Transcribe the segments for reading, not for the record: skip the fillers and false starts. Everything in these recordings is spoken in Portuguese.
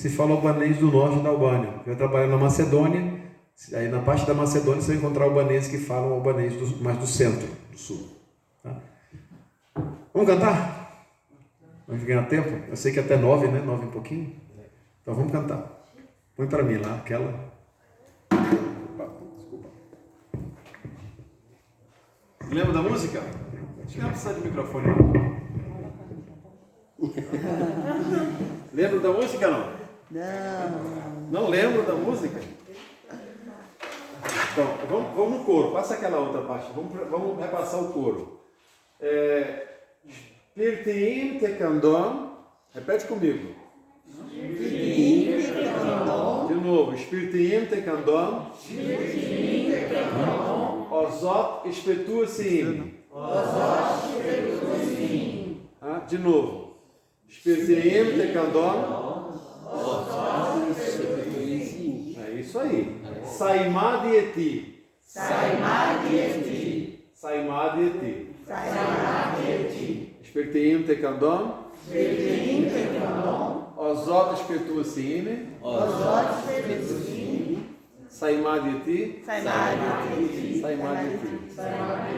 se fala albanês do norte da Albânia. Eu trabalho na Macedônia, aí na parte da Macedônia você vai encontrar albaneses que falam albanês mais do centro, do sul. Tá? Vamos cantar? Vamos ganhar tempo? Eu sei que até 9, né? 9 um pouquinho. Então vamos cantar. Põe para mim lá, aquela. Desculpa. Lembra da música? Acho que não precisa de microfone. Lembra da música não? Não lembro da música? Então, vamos no coro. Passa aquela outra parte. Vamos repassar o coro. Spirtim tekandom. Repete comigo. De novo. Spirtim tekandom. Ozot espetuasim. De novo. Spirtim tekandom. É isso aí. Saimadieti. Spirtim tekandom. Ozot espetuasim. Saimadieti.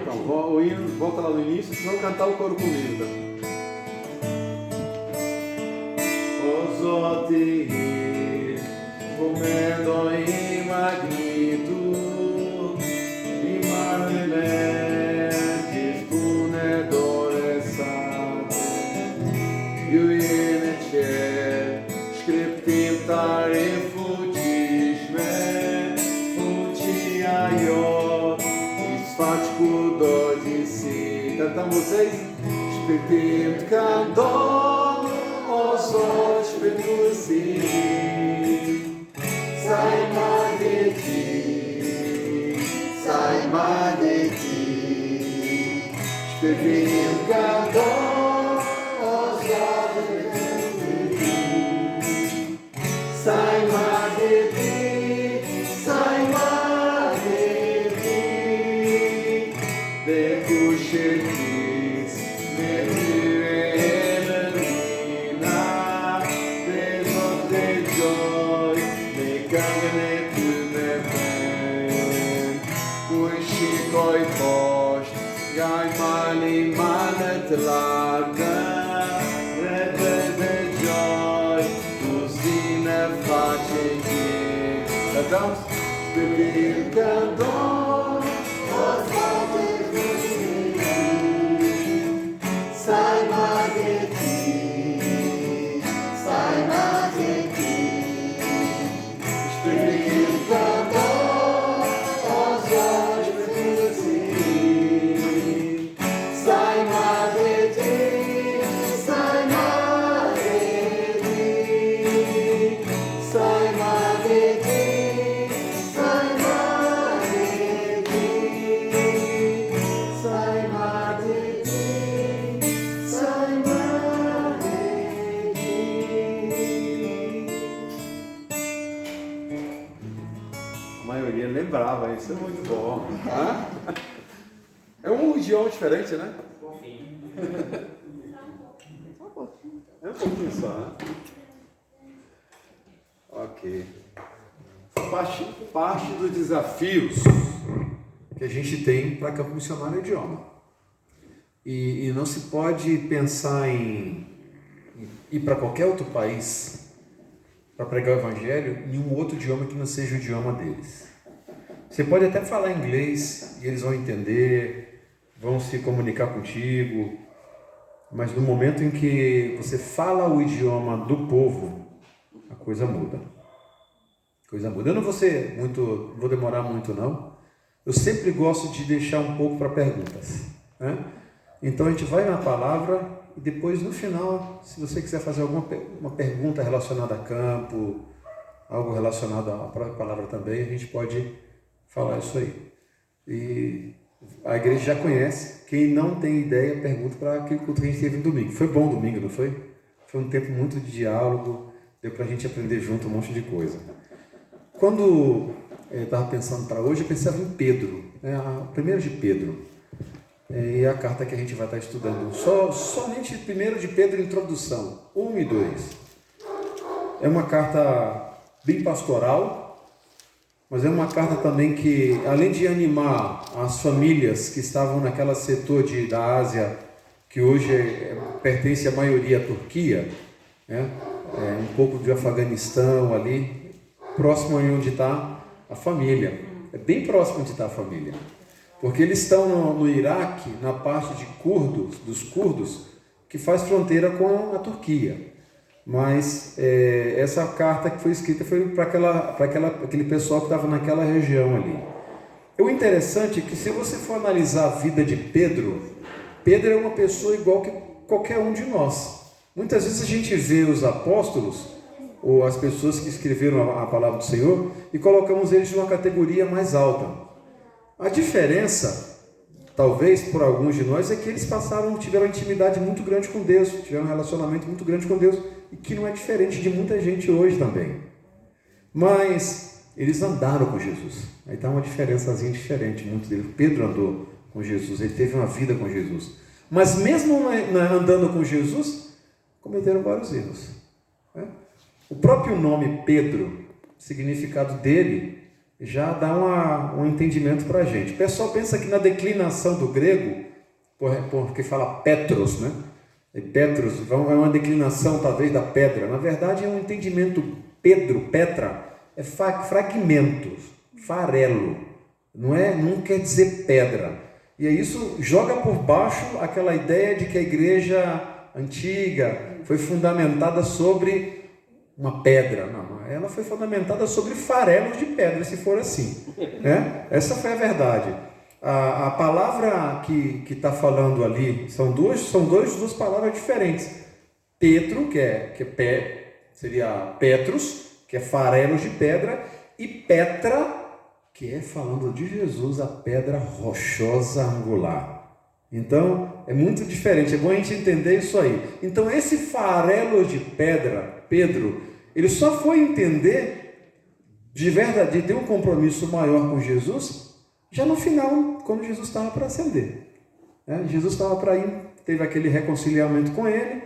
Então, o hino, volta lá no início, senão cantar o coro comigo. Tá? Ozoti, comendo em magnitude, imanelentis punedores Iuinecer, scriptim tare futisme, futiaio, isfatco dodici. Cantamos vocês? Spirtim candom, ozot spetusi, saimadieti, spirtim candom, ozot spetusi, saimadieti, decuchetis, metirelina, desote joy, mecagne tumepen, cuishikoi post, gai mani manet larga, rete de joy, usine face que. Cantamos? Spirtim candom, Saimadieti, Spirtim candom, ozot spetusi, Saimadieti, A maioria lembrava, isso é muito bom. É um idioma diferente, né? É um pouquinho só, né? Ok. Parte dos desafios que a gente tem para Campo Missionário é o idioma. E não se pode pensar em ir para qualquer outro país para pregar o Evangelho em um outro idioma que não seja o idioma deles. Você pode até falar inglês e eles vão entender, vão se comunicar contigo, mas no momento em que você fala o idioma do povo, a coisa muda. Eu não vou demorar muito não. Eu sempre gosto de deixar um pouco para perguntas, né? Então a gente vai na palavra e depois no final, se você quiser fazer uma pergunta relacionada a campo, algo relacionado à própria palavra também, a gente pode falar isso aí. E a igreja já conhece. Quem não tem ideia, pergunta para aquele culto que a gente teve no domingo. Foi bom domingo, não foi? Foi um tempo muito de diálogo, deu para a gente aprender junto um monte de coisa. Quando eu estava pensando para hoje, eu pensava em Pedro, né? A primeira de Pedro. E a carta que a gente vai estar estudando. Somente primeiro de Pedro, introdução, 1 e 2. é uma carta bem pastoral, mas é uma carta também que, além de animar as famílias que estavam naquele setor da Ásia, que hoje pertence a maioria à Turquia, né? Um pouco de Afeganistão ali, próximo de onde está a família. É bem próximo onde está a família. Porque eles estão no Iraque, na parte de dos curdos, que faz fronteira com a Turquia. Mas essa carta que foi escrita foi para aquele pessoal que estava naquela região ali. O interessante é que, se você for analisar a vida de Pedro, Pedro é uma pessoa igual que qualquer um de nós. Muitas vezes a gente vê os apóstolos, ou as pessoas que escreveram a palavra do Senhor, e colocamos eles numa categoria mais alta. A diferença, talvez por alguns de nós, é que eles tiveram uma intimidade muito grande com Deus, tiveram um relacionamento muito grande com Deus, e que não é diferente de muita gente hoje também. Mas eles andaram com Jesus. Aí está uma diferençazinha diferente, muito dele. Pedro andou com Jesus, ele teve uma vida com Jesus. Mas mesmo andando com Jesus, cometeram vários erros, né? O próprio nome Pedro, o significado dele, já dá um entendimento para a gente. O pessoal pensa que na declinação do grego, porque fala Petros, né? E Petros é uma declinação talvez da pedra. Na verdade é um entendimento. Petra, é fragmentos, farelo, não quer dizer pedra. E isso joga por baixo aquela ideia de que a igreja antiga foi fundamentada sobre uma pedra. Não, ela foi fundamentada sobre farelos de pedra, se for assim, né? Essa foi a verdade. A palavra que está falando ali são duas palavras diferentes. Petro, seria Petros, que é farelos de pedra, e Petra, que é falando de Jesus, a pedra rochosa angular. Então, é muito diferente, é bom a gente entender isso aí. Então, esse farelo de pedra, Pedro, ele só foi entender de verdade, de ter um compromisso maior com Jesus, já no final, quando Jesus estava para ascender. Jesus estava para ir, teve aquele reconciliamento com ele,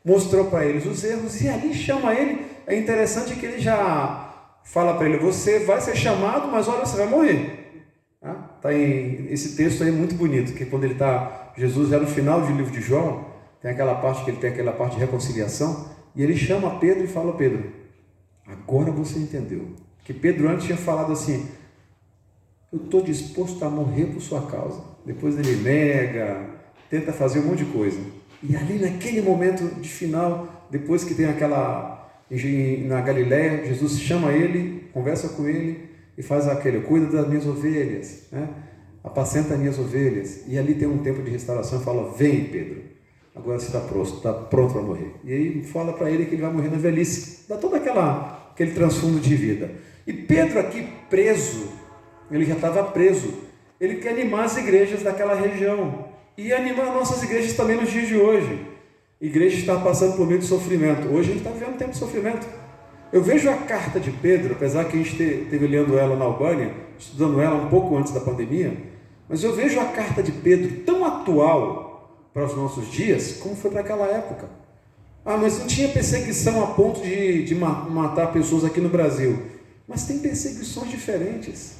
mostrou para eles os erros, e ali chama ele. É interessante que ele já fala para ele: você vai ser chamado, mas olha, você vai morrer. Tá esse texto aí muito bonito, que quando Jesus é no final do livro de João, tem aquela parte que ele tem aquela parte de reconciliação, e ele chama Pedro e fala: Pedro, agora você entendeu. Que Pedro antes tinha falado assim: eu estou disposto a morrer por sua causa. Depois ele nega, tenta fazer um monte de coisa. E ali naquele momento de final, depois que tem na Galiléia, Jesus chama ele, conversa com ele e faz aquele: cuida das minhas ovelhas, né? Apacenta minhas ovelhas. E ali tem um tempo de restauração e fala: vem, Pedro, agora você está pronto para morrer. E aí fala para ele que ele vai morrer na velhice. Dá todo aquele transfundo de vida. E Pedro aqui preso, ele já estava preso. Ele quer animar as igrejas daquela região e animar nossas igrejas também nos dias de hoje. A igreja está passando por meio de sofrimento. Hoje a gente está vivendo um tempo de sofrimento. Eu vejo a carta de Pedro, apesar que a gente esteve lendo ela na Albânia, estudando ela um pouco antes da pandemia, mas eu vejo a carta de Pedro tão atual para os nossos dias como foi para aquela época. Mas não tinha perseguição a ponto de matar pessoas aqui no Brasil. Mas tem perseguições diferentes.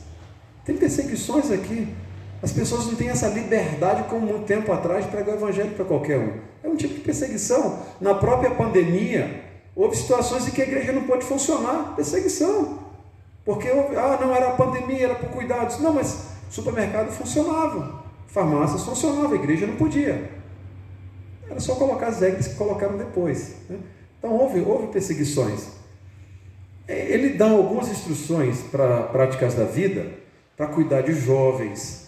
Tem perseguições aqui. As pessoas não têm essa liberdade como muito tempo atrás de pregar o evangelho para qualquer um. É um tipo de perseguição. Na própria pandemia, houve situações em que a igreja não pôde funcionar. Perseguição. Porque não era a pandemia, era por cuidados. Não, mas supermercado funcionava, farmácias funcionavam, a igreja não podia. Era só colocar as regras que colocaram depois, né? Então houve perseguições. Ele dá algumas instruções para práticas da vida, para cuidar de jovens.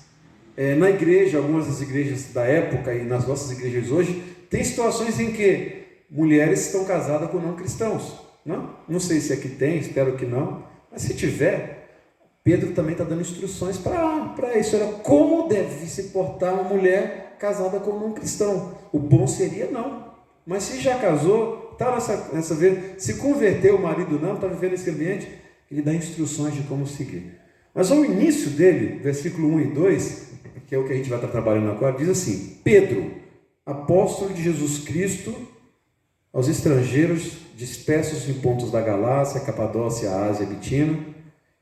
Na igreja, algumas das igrejas da época e nas nossas igrejas hoje, tem situações em que mulheres estão casadas com não cristãos. Não sei se aqui tem, espero que não, mas se tiver, Pedro também está dando instruções para isso. Era como deve se portar uma mulher casada com um não cristão. O bom seria não, mas se já casou, está nessa vez, se converteu, o marido não, está vivendo nesse ambiente, ele dá instruções de como seguir. Mas ao início dele, versículo 1 e 2, que é o que a gente vai estar trabalhando agora, diz assim: Pedro, apóstolo de Jesus Cristo, aos estrangeiros dispersos em pontos da Galácia, Capadócia, Ásia e Bitínia,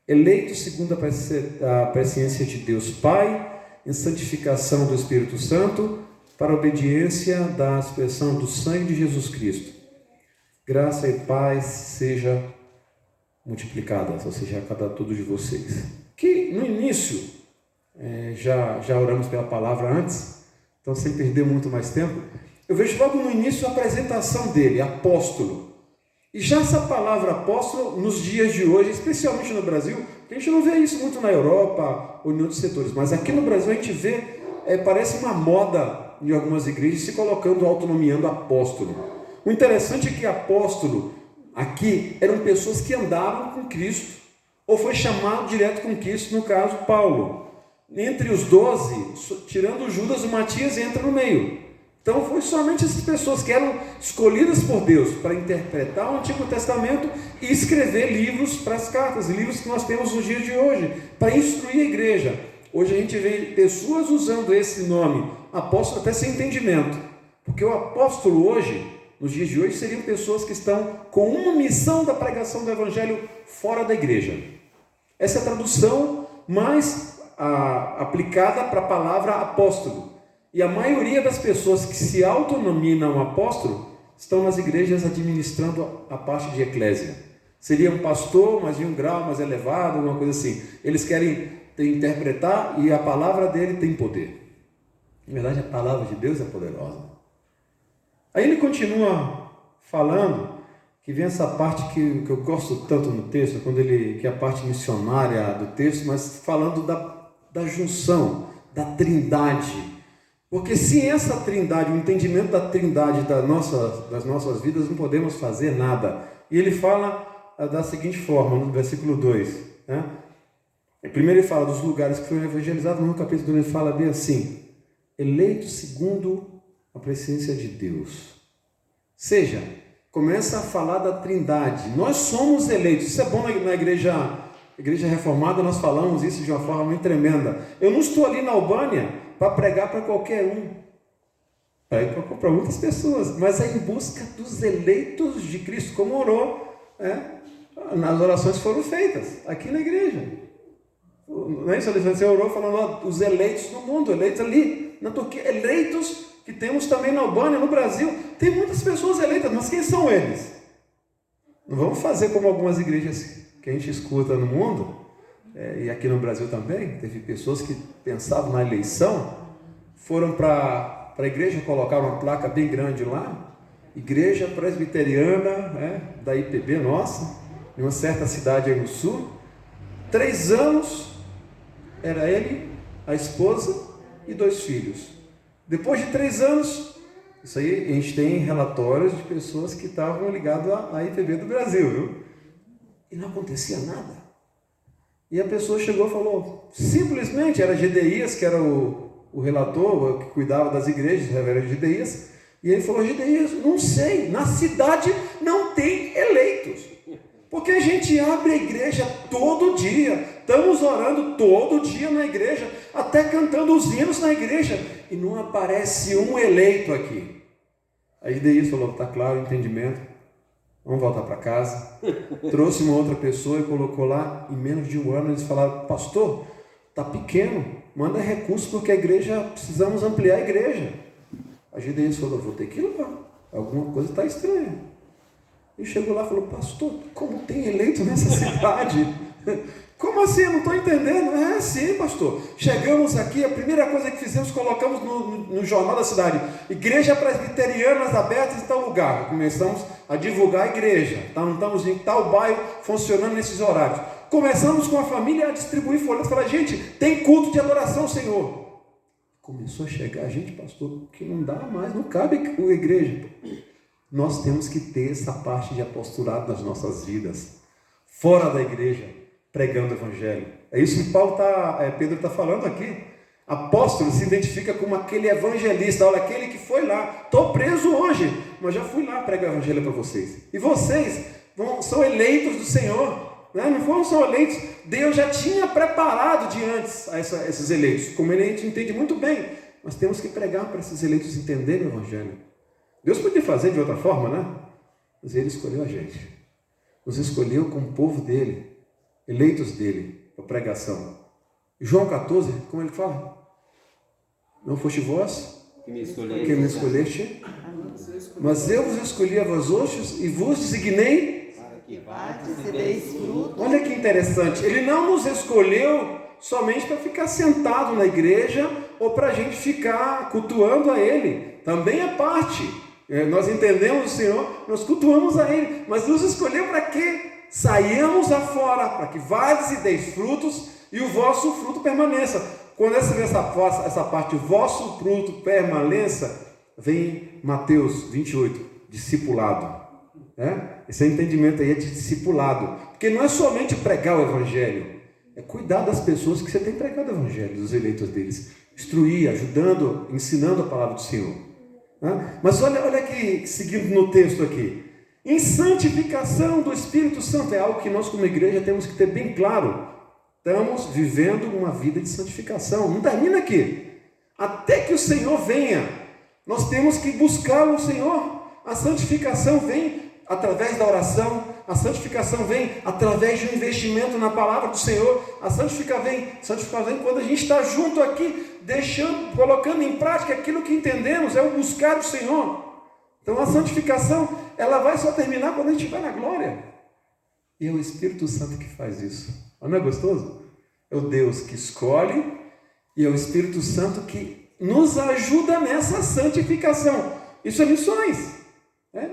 eleitos segundo a presciência de Deus Pai, em santificação do Espírito Santo, para a obediência da expressão do sangue de Jesus Cristo. Graça e paz seja multiplicadas, ou seja, a cada todos de vocês. Que no início, já oramos pela palavra antes, então sem perder muito mais tempo, eu vejo logo no início a apresentação dele, apóstolo. E já essa palavra apóstolo, nos dias de hoje, especialmente no Brasil, porque a gente não vê isso muito na Europa ou em outros setores, mas aqui no Brasil a gente vê, parece uma moda em algumas igrejas se colocando, autonomeando apóstolo. O interessante é que apóstolo, aqui, eram pessoas que andavam com Cristo, ou foi chamado direto com Cristo, no caso Paulo. Entre os 12, tirando Judas, o Matias entra no meio. Então foi somente essas pessoas que eram escolhidas por Deus para interpretar o Antigo Testamento e escrever livros para as cartas, livros que nós temos nos dias de hoje, para instruir a igreja. Hoje a gente vê pessoas usando esse nome, apóstolo, até sem entendimento. Porque o apóstolo hoje, nos dias de hoje, seriam pessoas que estão com uma missão da pregação do Evangelho fora da igreja. Essa é a tradução mais aplicada para a palavra apóstolo. E a maioria das pessoas que se autonominam apóstolo estão nas igrejas administrando a parte de eclésia. Seria um pastor, mas de um grau mais elevado, uma coisa assim. Eles querem interpretar e a palavra dele tem poder. Na verdade, a palavra de Deus é poderosa. Aí ele continua falando, que vem essa parte que eu gosto tanto no texto, que é a parte missionária do texto, mas falando da junção, da trindade. Porque sem essa trindade, o entendimento da trindade das nossas vidas, não podemos fazer nada. E ele fala da seguinte forma, no versículo 2. Né? Primeiro ele fala dos lugares que foram evangelizados, no capítulo 2 ele fala bem assim, eleitos segundo a presciência de Deus. Seja, começa a falar da trindade. Nós somos eleitos. Isso é bom na igreja reformada, nós falamos isso de uma forma muito tremenda. Eu não estou ali na Albânia para pregar para qualquer um. Prego para muitas pessoas, mas é em busca dos eleitos de Cristo, como orou, nas orações que foram feitas aqui na igreja. Não é isso? Você orou falando os eleitos no mundo, eleitos ali na Turquia, eleitos que temos também na Albânia, no Brasil. Tem muitas pessoas eleitas, mas quem são eles? Não vamos fazer como algumas igrejas que a gente escuta no mundo, e aqui no Brasil também, teve pessoas que pensavam na eleição, foram para a igreja, colocaram uma placa bem grande lá, Igreja Presbiteriana, da IPB nossa, em uma certa cidade aí no sul. 3 anos, era ele, a esposa e 2 filhos. Depois de 3 anos, isso aí a gente tem relatórios de pessoas que estavam ligadas à IPB do Brasil, viu? E não acontecia nada. E a pessoa chegou e falou, simplesmente, era Gedeías, que era o relator, que cuidava das igrejas, era Gedeías, e ele falou, Gedeías, não sei, na cidade não tem eleitos, porque a gente abre a igreja todo dia, estamos orando todo dia na igreja, até cantando os hinos na igreja, e não aparece um eleito aqui. Aí Gedeías falou, está claro o entendimento, vamos voltar para casa. Trouxe uma outra pessoa e colocou lá. Em menos de 1 ano eles falaram, pastor, está pequeno, manda recurso porque a igreja, precisamos ampliar a igreja. A Gedeías falou, vou ter que ir lá, alguma coisa está estranha. E chegou lá e falou, pastor, como tem eleito nessa cidade? Como assim? Eu não estou entendendo. Sim, pastor. Chegamos aqui, a primeira coisa que fizemos, colocamos no jornal da cidade, Igreja Presbiterianas abertas em tal lugar. Começamos a divulgar a igreja. Estamos em tal bairro, funcionando nesses horários. Começamos com a família a distribuir folhetos. Falar, gente, tem culto de adoração ao Senhor. Começou a chegar gente, pastor, que não dá mais, não cabe a igreja. Nós temos que ter essa parte de apostolado nas nossas vidas, fora da igreja, pregando o evangelho. É isso que Pedro está falando aqui. Apóstolo se identifica como aquele evangelista, olha, aquele que foi lá, estou preso hoje, mas já fui lá pregar o evangelho para vocês. E vocês são eleitos do Senhor, né? Não foram só eleitos, Deus já tinha preparado de antes esses eleitos, como a gente entende muito bem. Nós temos que pregar para esses eleitos entenderem o evangelho. Deus podia fazer de outra forma, né? mas Ele escolheu a gente. Nos escolheu como povo dEle, eleitos dEle, para pregação. João 14, como ele fala? Não foste vós que me escolheste, mas eu vos escolhi a vós outros e vos designei para que vades e deis fruto. Olha que interessante, Ele não nos escolheu somente para ficar sentado na igreja ou para a gente ficar cultuando a Ele. Também é parte. Nós entendemos o Senhor, nós cultuamos a Ele, mas nos escolheu para que saiamos afora, para que vades e deis frutos e o vosso fruto permaneça. Quando você vê essa parte, o vosso fruto permaneça, vem Mateus 28, discipulado. Esse entendimento aí é de discipulado, porque não é somente pregar o Evangelho, é cuidar das pessoas que você tem pregado o Evangelho, dos eleitos deles, instruir, ajudando, ensinando a palavra do Senhor. Mas olha aqui, seguindo no texto aqui, em santificação do Espírito Santo, é algo que nós como igreja temos que ter bem claro. Estamos vivendo uma vida de santificação, não termina aqui, até que o Senhor venha, nós temos que buscar o Senhor. A santificação vem através da oração, a santificação vem através de um investimento na palavra do Senhor, a santificação vem quando a gente está junto aqui, colocando em prática aquilo que entendemos, é o buscar o Senhor. Então a santificação, ela vai só terminar quando a gente estiver na glória, e é o Espírito Santo que faz isso. Não é gostoso? É o Deus que escolhe e é o Espírito Santo que nos ajuda nessa santificação. Isso é missões.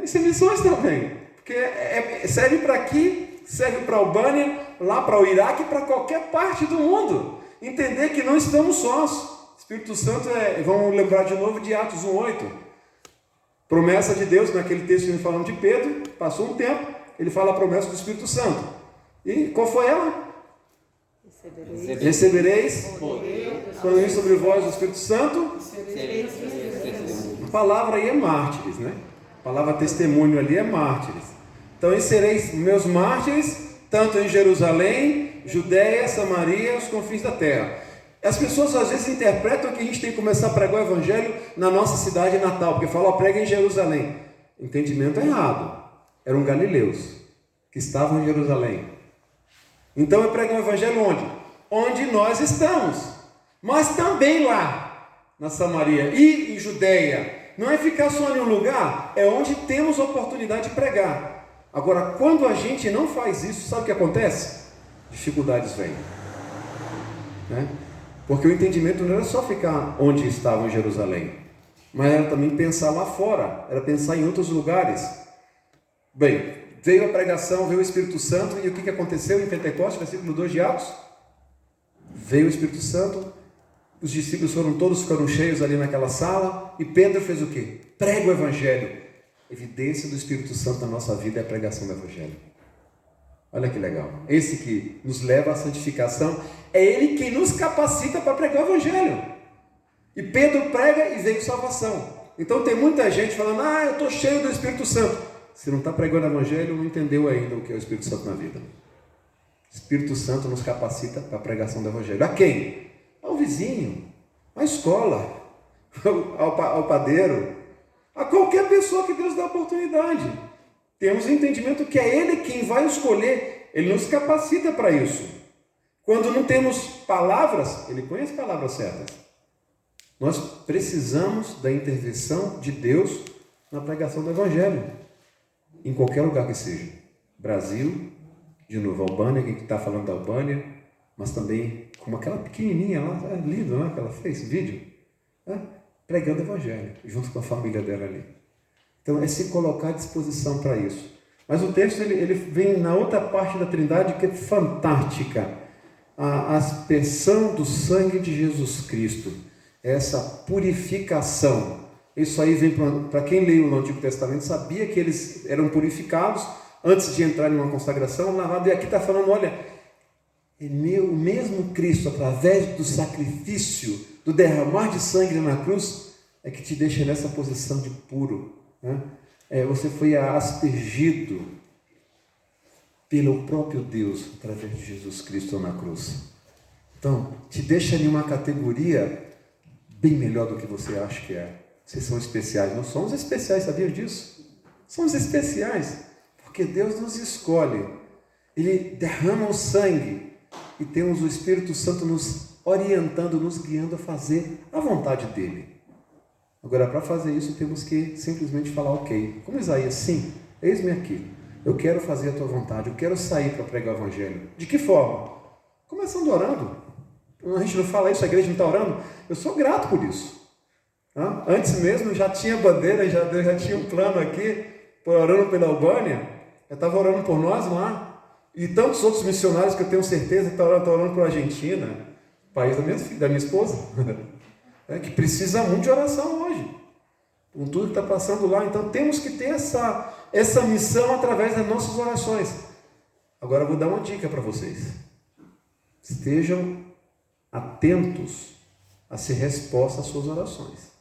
Isso é missões também. Porque serve para aqui, serve para a Albânia, lá para o Iraque, para qualquer parte do mundo. Entender que não estamos sós. O Espírito Santo vamos lembrar de novo de Atos 1:8. Promessa de Deus, naquele texto que nós falamos de Pedro, passou um tempo, ele fala a promessa do Espírito Santo. E qual foi ela? Recebereis quando vir sobre vós o Espírito Santo. A palavra aí é mártires, né? A palavra testemunho ali é mártires. Então, e sereis meus mártires, tanto em Jerusalém, Judéia, Samaria, os confins da terra. As pessoas às vezes interpretam que a gente tem que começar a pregar o Evangelho na nossa cidade natal, porque fala, prega em Jerusalém. Entendimento errado. Eram galileus que estavam em Jerusalém. Então eu prego o Evangelho onde? Onde nós estamos. Mas também lá, na Samaria e em Judéia. Não é ficar só em um lugar, é onde temos oportunidade de pregar. Agora, quando a gente não faz isso, sabe o que acontece? Dificuldades vêm. Porque o entendimento não era só ficar onde estavam em Jerusalém, mas era também pensar lá fora, era pensar em outros lugares. Bem, veio a pregação, veio o Espírito Santo, e o que aconteceu em Pentecostes, versículo 2 de Atos? Veio o Espírito Santo, os discípulos ficaram cheios ali naquela sala, e Pedro fez o quê? Prega o Evangelho. Evidência do Espírito Santo na nossa vida é a pregação do Evangelho. Olha que legal. Esse que nos leva à santificação, é Ele quem nos capacita para pregar o Evangelho. E Pedro prega e veio salvação. Então tem muita gente falando, eu estou cheio do Espírito Santo. Se não está pregando o Evangelho, não entendeu ainda o que é o Espírito Santo na vida. O Espírito Santo nos capacita para a pregação do Evangelho. A quem? Ao vizinho, à escola, ao padeiro, a qualquer pessoa que Deus dá oportunidade. Temos o entendimento que é Ele quem vai escolher, Ele nos capacita para isso. Quando não temos palavras, Ele põe as palavras certas. Nós precisamos da intervenção de Deus na pregação do Evangelho. Em qualquer lugar que seja. Brasil, de novo, Albânia, quem está falando da Albânia, mas também como aquela pequenininha lá, lindo, né, que ela fez esse vídeo, pregando o Evangelho, junto com a família dela ali. Então, é se colocar à disposição para isso. Mas o texto, ele vem na outra parte da Trindade, que é fantástica. A aspersão do sangue de Jesus Cristo, essa purificação. Isso aí vem para quem leu no Antigo Testamento, sabia que eles eram purificados antes de entrar em uma consagração, lavado. E aqui está falando, olha, o mesmo Cristo, através do sacrifício, do derramar de sangue na cruz, é que te deixa nessa posição de puro. Você foi aspergido pelo próprio Deus, através de Jesus Cristo na cruz. Então, te deixa em uma categoria bem melhor do que você acha que é. Vocês são especiais. Nós somos especiais, sabia disso? Somos especiais, porque Deus nos escolhe. Ele derrama o sangue e temos o Espírito Santo nos orientando, nos guiando a fazer a vontade dele. Agora, para fazer isso, temos que simplesmente falar ok. Como Isaías, sim, eis-me aqui. Eu quero fazer a tua vontade, eu quero sair para pregar o Evangelho. De que forma? Começando orando. A gente não fala isso, a igreja não está orando. Eu sou grato por isso. Antes mesmo já tinha bandeira, Deus já tinha um plano aqui, orando pela Albânia. Eu estava orando por nós lá. E tantos outros missionários que eu tenho certeza que estão orando pela Argentina, país da minha esposa, que precisa muito de oração hoje. Com tudo que está passando lá. Então temos que ter essa missão através das nossas orações. Agora eu vou dar uma dica para vocês. Estejam atentos a ser resposta às suas orações.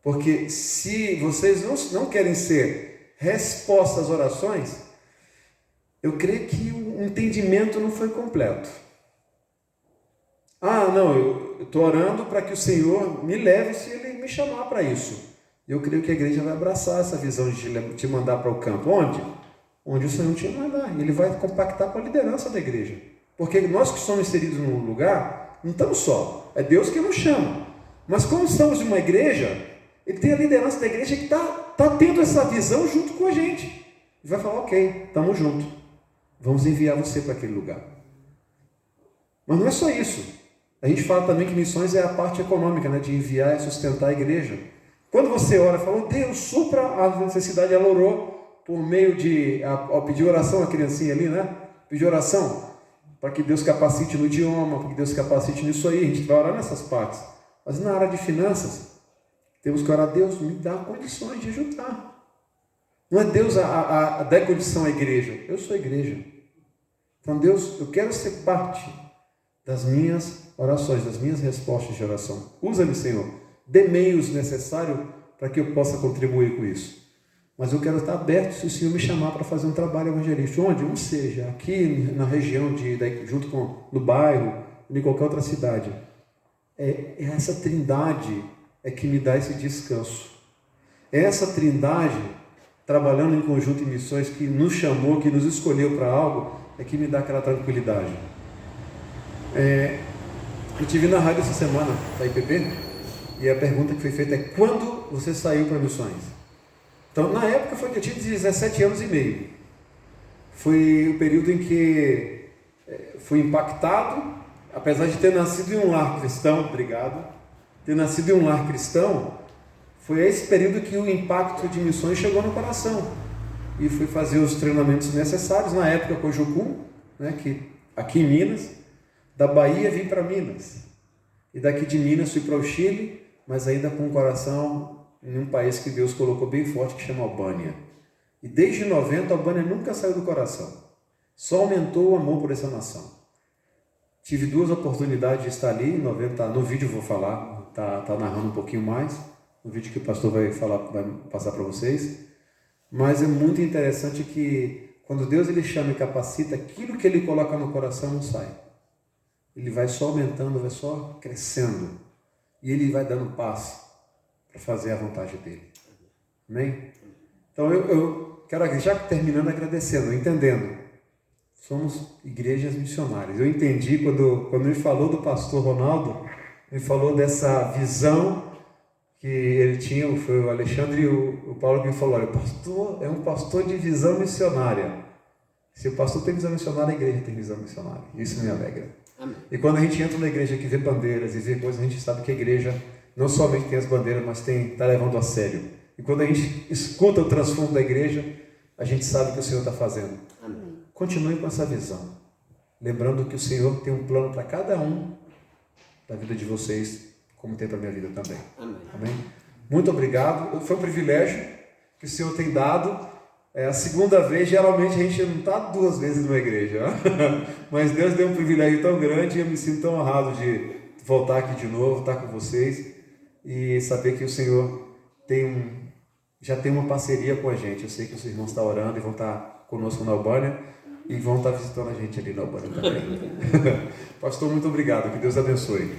Porque se vocês não querem ser resposta às orações, eu creio que o entendimento não foi completo. Não, eu estou orando para que o Senhor me leve se Ele me chamar para isso. Eu creio que a igreja vai abraçar essa visão de te mandar para o campo. Onde? Onde o Senhor te mandar. Ele vai compactar com a liderança da igreja. Porque nós que somos inseridos num lugar, não estamos só. É Deus que nos chama. Mas como estamos em uma igreja, Ele tem a liderança da igreja que está tendo essa visão junto com a gente. Ele vai falar, ok, estamos juntos. Vamos enviar você para aquele lugar. Mas não é só isso. A gente fala também que missões é a parte econômica, de enviar e sustentar a igreja. Quando você ora, fala, Deus, supra a necessidade. Ela orou por meio de, pedir oração, a criancinha ali, pedir oração, para que Deus capacite no idioma, para que Deus capacite nisso aí. A gente vai orar nessas partes. Mas na área de finanças, temos que orar, Deus, me dá condições de ajudar. Não é Deus a dar condição à igreja. Eu sou a igreja. Então, Deus, eu quero ser parte das minhas orações, das minhas respostas de oração. Usa-me, Senhor. Dê meios necessários para que eu possa contribuir com isso. Mas eu quero estar aberto se o Senhor me chamar para fazer um trabalho evangelístico. Onde seja, aqui na região, junto no bairro, em qualquer outra cidade. É essa trindade que me dá esse descanso. É essa trindade, trabalhando em conjunto em missões, que nos chamou, que nos escolheu para algo, que me dá aquela tranquilidade. Eu estive na rádio essa semana, da IPP, e a pergunta que foi feita é: quando você saiu para missões? Então, na época, eu tinha 17 anos e meio. Foi o período em que fui impactado, apesar de ter nascido em um lar cristão, ter nascido em um lar cristão, foi esse período que o impacto de missões chegou no coração. E fui fazer os treinamentos necessários, na época com o Jucu, que aqui em Minas. Da Bahia vim para Minas. E daqui de Minas fui para o Chile, mas ainda com o coração em um país que Deus colocou bem forte, que chama Albânia. E desde 90 a Albânia nunca saiu do coração. Só aumentou o amor por essa nação. Tive 2 oportunidades de estar ali, em 90, no vídeo eu vou falar, tá narrando um pouquinho mais, no vídeo que o pastor vai passar para vocês. Mas é muito interessante que quando Deus ele chama e capacita, aquilo que Ele coloca no coração não sai. Ele vai só aumentando, vai só crescendo. E Ele vai dando passo para fazer a vontade dEle. Amém? Então eu quero, já terminando, agradecendo, entendendo. Somos igrejas missionárias. Eu entendi quando ele falou do pastor Ronaldo, ele falou dessa visão que ele tinha, foi o Alexandre e o Paulo que me falou, olha, o pastor é um pastor de visão missionária. Se o pastor tem visão missionária, a igreja tem visão missionária. Isso me alegra. Amém. E quando a gente entra na igreja que vê bandeiras e vê coisas, a gente sabe que a igreja não somente tem as bandeiras, mas está levando a sério. E quando a gente escuta o transfundo da igreja, a gente sabe o que o Senhor está fazendo. Amém. Continue com essa visão. Lembrando que o Senhor tem um plano para cada um da vida de vocês, como tem para a minha vida também. Amém. Amém? Muito obrigado. Foi um privilégio que o Senhor tem dado. É a segunda vez, geralmente a gente não está 2 vezes numa igreja. Mas Deus deu um privilégio tão grande e eu me sinto tão honrado de voltar aqui de novo, estar com vocês e saber que o Senhor já tem uma parceria com a gente. Eu sei que os irmãos estão orando e vão estar conosco na Albânia e vão estar visitando a gente ali na Albânia também. Pastor, muito obrigado. Que Deus abençoe.